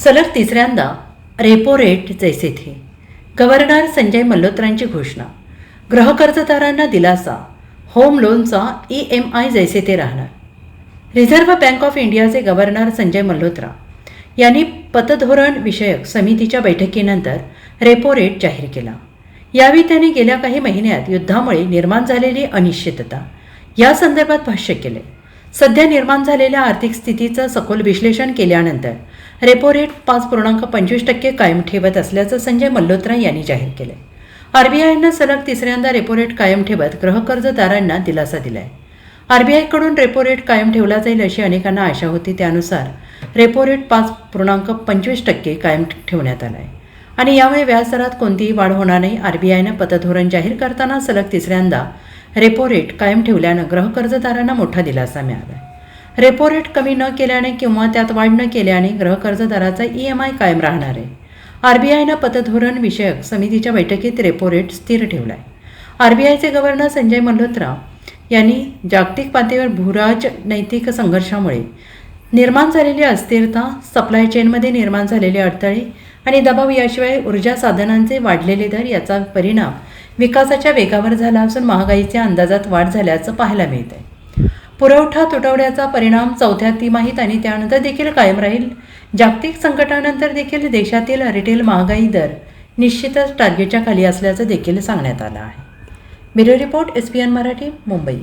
सलग तिसऱ्यांदा repo rate जैसे थे. गव्हर्नर संजय मल्होत्रांची घोषणा. गृहकर्जदारांना दिलासा. होम लोनचा EMI जैसे ते राहणार. रिझर्व्ह बँक ऑफ इंडियाचे गव्हर्नर संजय मल्होत्रा यांनी पतधोरण विषयक समितीच्या बैठकीनंतर रेपो रेट जाहीर केला. यावेळी त्यांनी गेल्या काही महिन्यात युद्धामुळे निर्माण झालेली अनिश्चितता या संदर्भात भाष्य केले. सध्या निर्माण झालेल्या आर्थिक स्थितीचं सखोल विश्लेषण केल्यानंतर रेपो रेट 5.25% कायम ठेवत असल्याचं संजय मल्होत्रा यांनी जाहीर केले. RBIनं सलग तिसऱ्यांदा रेपो रेट कायम ठेवत गृहकर्जदारांना दिलासा दिलाय. RBIकडून रेपो रेट कायम ठेवला जाईल अशी अनेकांना आशा होती. त्यानुसार रेपो रेट 5.25% कायम ठेवण्यात आला आहे आणि यामुळे व्याजदरात कोणतीही वाढ होणार नाही. RBIनं पतधोरण जाहीर करताना सलग तिसऱ्यांदा रेपो रेट कायम ठेवल्यानं गृहकर्जदारांना मोठा दिलासा मिळाला आहे. रेपो रेट कमी न केल्याने किंवा त्यात वाढ न केल्याने गृहकर्जदाराचा EMI कायम राहणार आहे. RBIनं पतधोरण विषयक समितीच्या बैठकीत रेपो रेट स्थिर ठेवला आहे. RBIचे गव्हर्नर संजय मल्होत्रा यांनी जागतिक पातळीवर भूराजनैतिक संघर्षामुळे निर्माण झालेली अस्थिरता, सप्लाय चेनमध्ये निर्माण झालेले अडथळे आणि दबाव याशिवाय ऊर्जा साधनांचे वाढलेले दर याचा परिणाम विकासाच्या वेगावर झाला असून महागाईच्या अंदाजात वाढ झाल्याचं पाहायला मिळत आहे. पुरवठा तुटवड्याचा परिणाम चौथ्या तिमाहीत आणि त्यानंतर देखील कायम राहील. जागतिक संकटानंतर देखील देशातील रिटेल महागाई दर निश्चितच टार्गेटच्या खाली असल्याचं देखील सांगण्यात आलं आहे. Bureau report SPN Marathi, Mumbai.